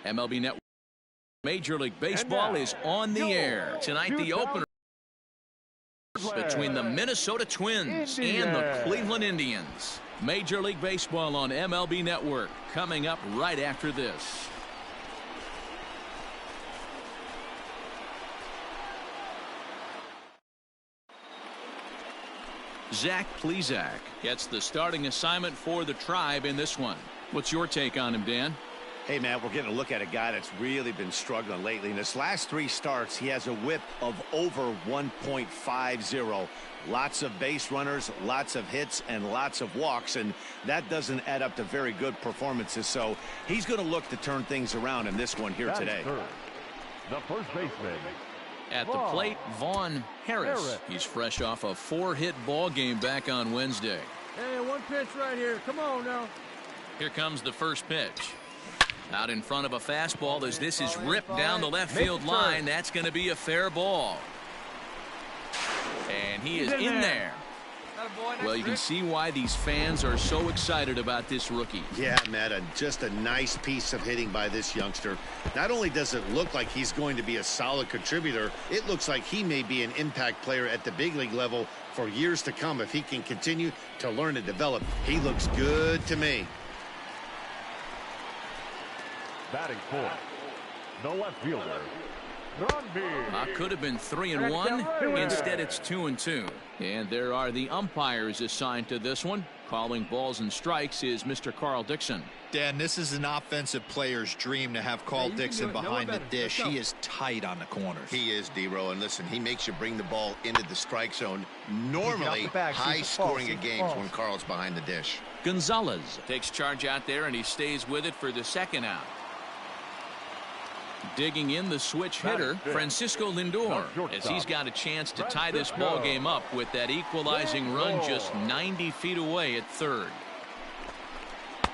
MLB Network. Major League Baseball is on the air. Tonight, the opener between the Minnesota Twins and the Cleveland Indians. Major League Baseball on MLB Network coming up right after this. Zach Plesac gets the starting assignment for the Tribe in this one. What's your take on him, Dan? Hey, Matt, we're getting a look at a guy that's really been struggling lately. In his last 3 starts, he has a whip of over 1.50. Lots of base runners, lots of hits, and lots of walks, and that doesn't add up to very good performances. So he's going to look to turn things around in this one here today. The first baseman. At the plate, Vaughn Harris. He's fresh off a 4-hit ball game back on Wednesday. Hey, 1 pitch right here. Come on now. Here comes the first pitch. Out in front of a fastball as this is ripped down the left field line. That's going to be a fair ball. And he is in there. Well, you can see why these fans are so excited about this rookie. Yeah, Matt, just a nice piece of hitting by this youngster. Not only does it look like he's going to be a solid contributor, it looks like he may be an impact player at the big league level for years to come if he can continue to learn and develop. He looks good to me. Batting fourth, the left fielder, Could have been 3-1. Instead, it's 2-2. And there are the umpires assigned to this one. Calling balls and strikes is Mr. Carl Dixon. Dan, this is an offensive player's dream to have Carl Dixon behind the dish. He is tight on the corners. He is, D-Row, and listen, he makes you bring the ball into the strike zone. Normally, high-scoring games when Carl's behind the dish. Gonzalez takes charge out there, and he stays with it for the second out. Digging in the switch hitter, Francisco Lindor, as he's got a chance to tie this ball game up with that equalizing run just 90 feet away at third.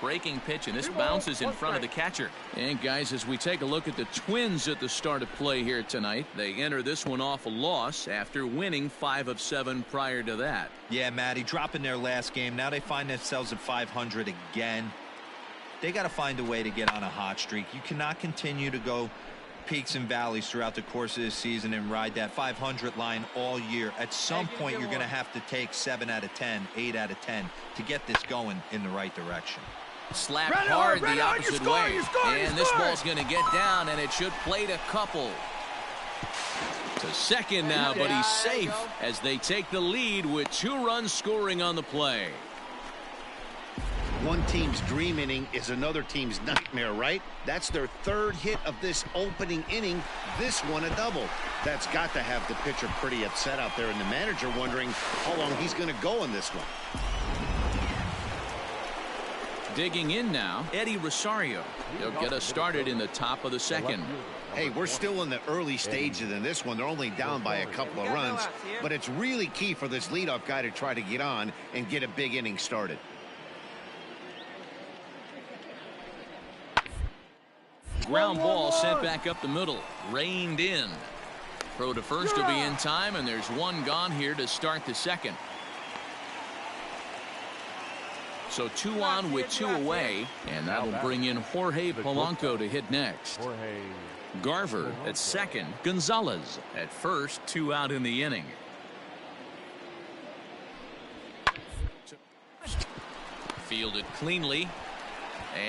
Breaking pitch, and this bounces in front of the catcher. And guys, as we take a look at the Twins at the start of play here tonight, they enter this one off a loss after winning 5 of 7 prior to that. Yeah, Matty, dropping their last game. Now they find themselves at 500 again. They got to find a way to get on a hot streak. You cannot continue to go peaks and valleys throughout the course of this season and ride that 500 line all year. At some point, you're going to have to take 7 out of 10, 8 out of 10 to get this going in the right direction. Slapped hard the opposite way. And this ball's going to get down, and it should plate a couple. To second now, but he's safe as they take the lead with 2 runs scoring on the play. One team's dream inning is another team's nightmare, right? That's their 3rd hit of this opening inning. This one a double. That's got to have the pitcher pretty upset out there, and the manager wondering how long he's going to go in this one. Digging in now, Eddie Rosario. He'll get us started in the top of the second. Hey, we're still in the early stages in this one. They're only down by a couple of runs, but it's really key for this leadoff guy to try to get on and get a big inning started. Ground ball sent back up the middle. Reined in. Throw to first will be in time, and there's 1 gone here to start the second. So 2 on with 2 away, and that'll bring in Jorge Polanco to hit next. Garver at second. Gonzalez at first. 2 out in the inning. Fielded cleanly.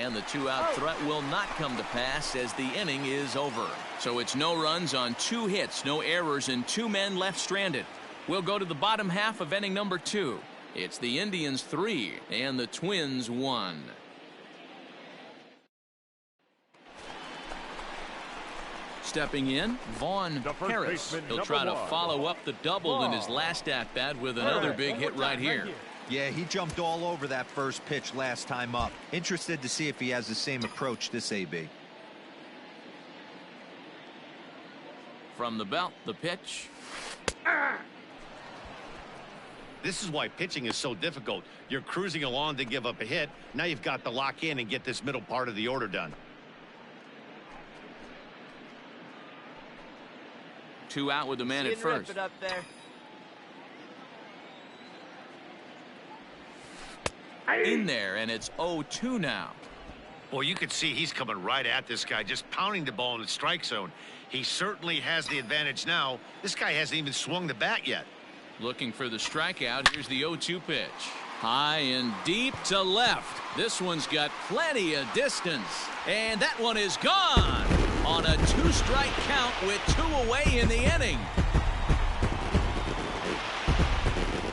And the 2-out threat will not come to pass as the inning is over. So it's no runs on 2 hits, no errors, and 2 men left stranded. We'll go to the bottom half of inning number 2. It's the Indians 3 and the Twins 1. Stepping in, Vaughn Harris. He'll try to follow up the double in his last at-bat with another big hit right here. Yeah, he jumped all over that first pitch last time up. Interested to see if he has the same approach this AB. From the belt, the pitch. This is why pitching is so difficult. You're cruising along to give up a hit. Now you've got to lock in and get this middle part of the order done. 2 out with the man at first. In there, and it's 0-2 now. Well, you could see he's coming right at this guy, just pounding the ball in the strike zone. He certainly has the advantage now. This guy hasn't even swung the bat yet. Looking for the strikeout. Here's the 0-2 pitch. High and deep to left. This one's got plenty of distance. And that one is gone on a 2-strike count with 2 away in the inning.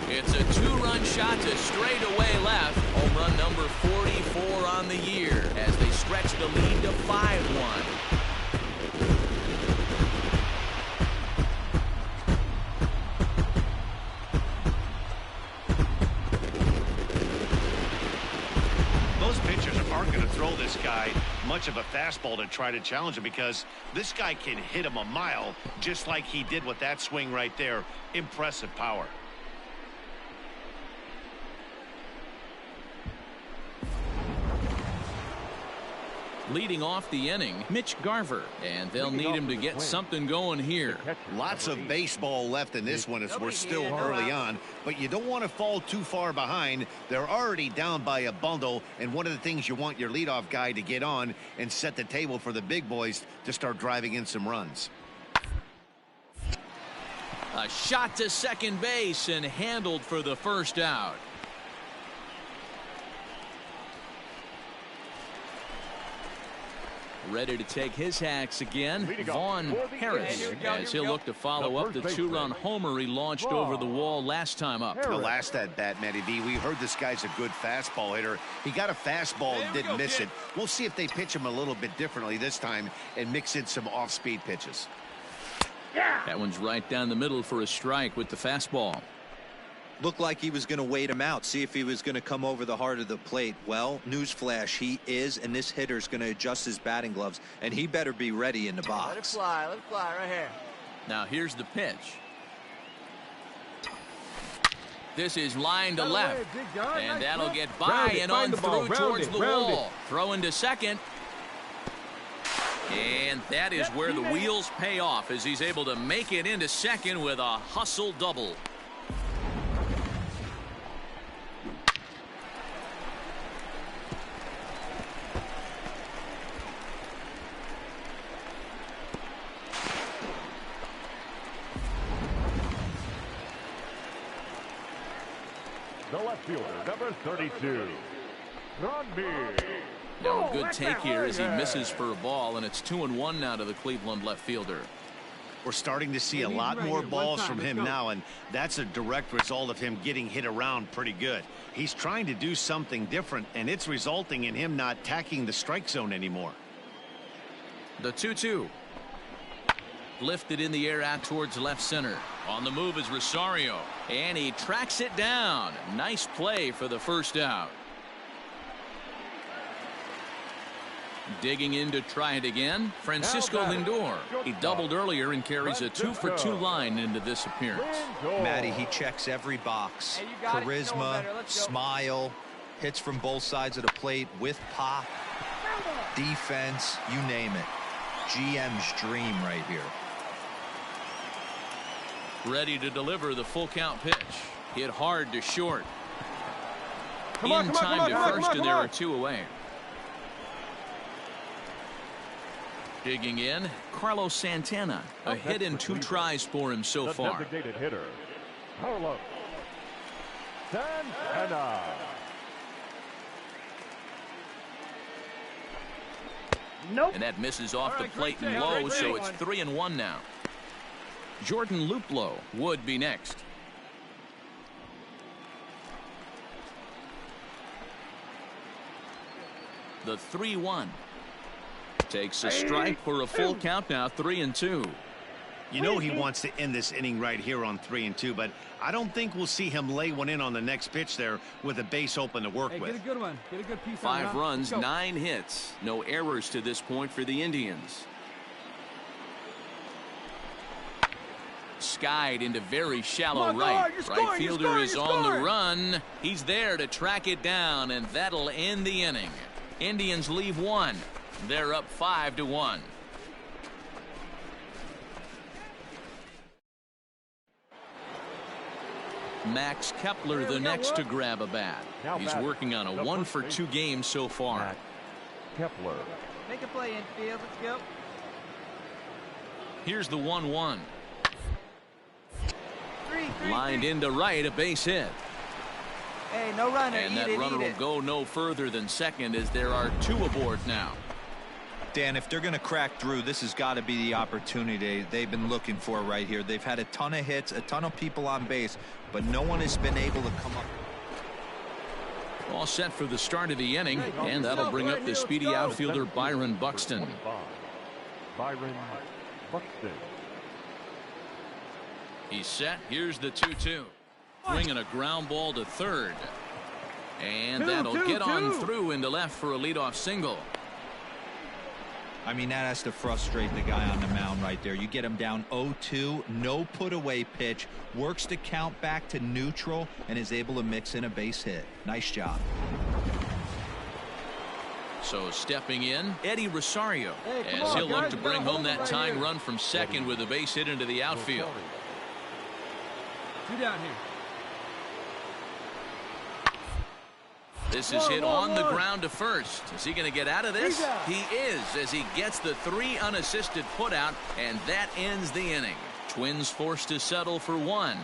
It's a 2-run shot to straightaway left. Home run number 44 on the year as they stretch the lead to 5-1. Aren't going to throw this guy much of a fastball to try to challenge him, because this guy can hit him a mile just like he did with that swing right there. Impressive power. Leading off the inning, Mitch Garver, and they'll need him to get something going here. Lots of baseball left in this one as we're still early on, but you don't want to fall too far behind. They're already down by a bundle, and one of the things you want your leadoff guy to get on and set the table for the big boys to start driving in some runs. A shot to second base and handled for the first out. Ready to take his hacks again, Vaughn Harris, as he'll look to follow up the 2-run homer he launched over the wall last time up. The last at bat, Matty V, we heard this guy's a good fastball hitter. He got a fastball and didn't miss it. We'll see if they pitch him a little bit differently this time and mix in some off-speed pitches. That one's right down the middle for a strike with the fastball. Looked like he was going to wait him out, see if he was going to come over the heart of the plate. Well, newsflash, he is, and this hitter's going to adjust his batting gloves, and he better be ready in the box. Let it fly right here. Now here's the pitch. This is line to left, and that'll get by and on through towards the wall. Throwing to second. And that is where the wheels pay off, as he's able to make it into second with a hustle double. The left fielder, number 32, Ronby. Now a good take here as he misses for a ball, and it's 2-1 now to the Cleveland left fielder. We're starting to see a lot more balls from him now, and that's a direct result of him getting hit around pretty good. He's trying to do something different, and it's resulting in him not tacking the strike zone anymore. The 2-2. Lifted in the air out towards left center. On the move is Rosario, and he tracks it down. Nice play for the first out. Digging in to try it again, Francisco Lindor. He doubled earlier and carries a 2-for-2 line into this appearance. Matty, he checks every box. Charisma, smile, hits from both sides of the plate with pop, defense, you name it. GM's dream right here. Ready to deliver the full count pitch. Hit hard to short. In time to first, and there are 2 away. Digging in, Carlos Santana. A hit in 2 tries for him so far. The designated hitter, Carlos Santana. And that misses off the plate and low, so it's 3-1 now. Jordan Luplow would be next. The 3-1. Takes a strike for a full count now, 3-2. You know he wants to end this inning right here on 3-2, but I don't think we'll see him lay one in on the next pitch there with a base open to work with. Get a good one. Get a good piece. 5 runs, 9 hits. No errors to this point for the Indians. Skied into very shallow right. Right fielder is on the run. He's there to track it down, and that'll end the inning. Indians leave 1. They're up 5-1. Max Kepler the next to grab a bat. He's working on a 1-for-2 game so far. Kepler. Make a play, infield. Let's go. Here's the 1-1. Three, Lined three. into right, a base hit. Hey, no runner. And that eat runner will it. go no further than second as there are 2 aboard now. Dan, if they're going to crack through, this has got to be the opportunity they've been looking for right here. They've had a ton of hits, a ton of people on base, but no one has been able to come up. All set for the start of the inning, and that'll bring up the speedy outfielder Byron Buxton. 25. Byron Buxton. He's set. Here's the 2-2. Swinging a ground ball to third. And that'll get on through into left for a leadoff single. I mean, that has to frustrate the guy on the mound right there. You get him down 0-2, no put away pitch, works the count back to neutral, and is able to mix in a base hit. Nice job. So stepping in, Eddie Rosario, Hey, as on, he'll look guys, to we bring got a home that home run right tying here. run from second with a base hit into the outfield. Two down here. This is hit on the ground to first. Is he going to get out of this? He's out. He is, as he gets the 3 unassisted putout, and that ends the inning. Twins forced to settle for 1.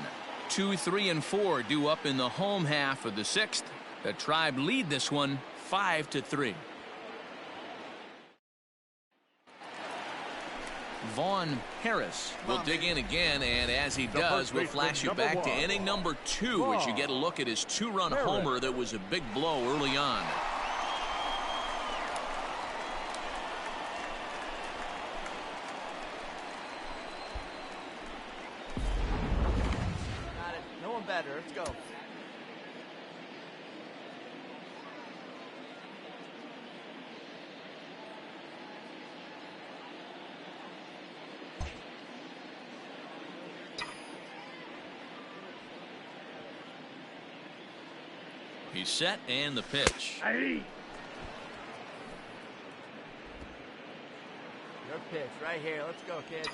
2, 3, and 4 due up in the home half of the 6th. The Tribe lead this one 5-3. Vaughn Harris will dig in again, and as he does, we'll flash you back to inning number 2 as you get a look at his 2-run homer that was a big blow early on. Got it. No one better. Let's go. He's set, and the pitch. Your pitch right here. Let's go, kid.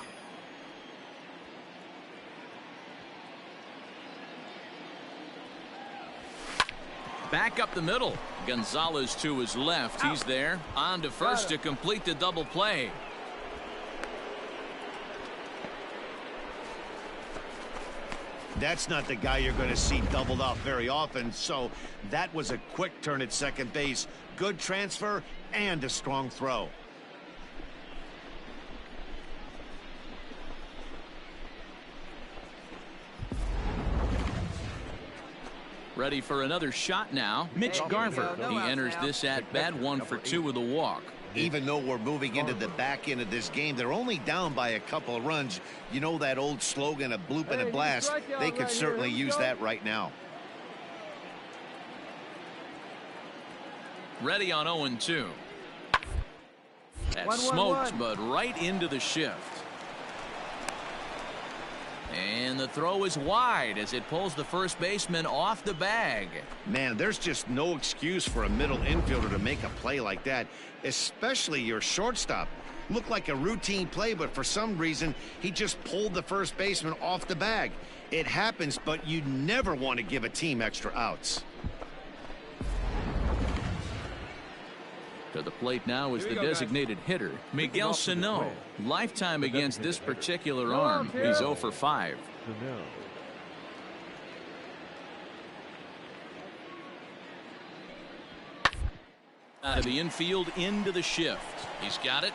Back up the middle. Gonzalez to his left. He's there. On to first to complete the double play. That's not the guy you're going to see doubled off very often, so that was a quick turn at second base. Good transfer and a strong throw. Ready for another shot now. Mitch Garver. He enters this at bat 1 for 2 with a walk. Even though we're moving into the back end of this game, they're only down by a couple of runs. You know that old slogan, a bloop and a blast. They could certainly use that right now. Ready on 0-2. That 1-1-1. smokes, but right into the shift. And the throw is wide as it pulls the first baseman off the bag. Man, there's just no excuse for a middle infielder to make a play like that, especially your shortstop. Looked like a routine play, but for some reason, he just pulled the first baseman off the bag. It happens, but you never want to give a team extra outs. To the plate now is the designated hitter, Miguel Sano. Lifetime against this particular arm. He's 0 for 5. Out of the infield into the shift. He's got it.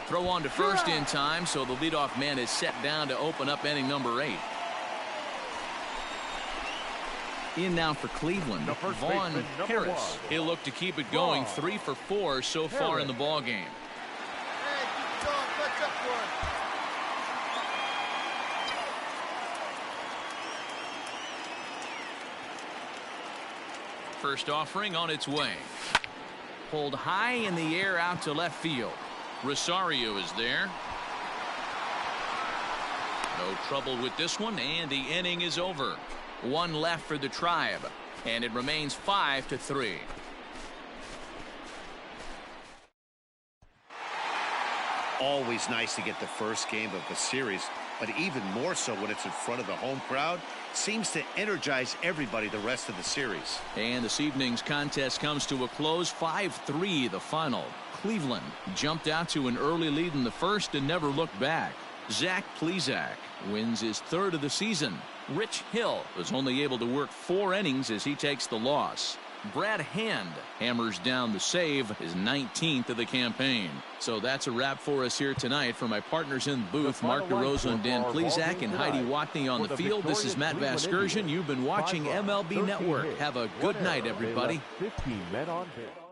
Throw on to first in time, so the leadoff man is set down to open up inning number 8. In now for Cleveland, Vaughn Harris. He'll look to keep it going 3 for 4 so far in the ball game. Hey, keep it going. Touch up for it. First offering on its way. Pulled high in the air out to left field. Rosario is there. No trouble with this one, and the inning is over. 1 left for the Tribe, and it remains 5-3. Always nice to get the first game of the series but even more so when it's in front of the home crowd. Seems to energize everybody the rest of the series. And this evening's contest comes to a close. 5-3 the final. Cleveland jumped out to an early lead in the first and never looked back. Zach Plesac wins his 3rd of the season. Rich Hill was only able to work 4 innings as he takes the loss. Brad Hand hammers down the save, his 19th of the campaign. So that's a wrap for us here tonight. For my partners in the booth, Mark DeRosa and Dan Plesac, and Heidi Watney on the field, this is Matt Vasgersian. You've been watching MLB Network. Have a good night, everybody. 15 men on base.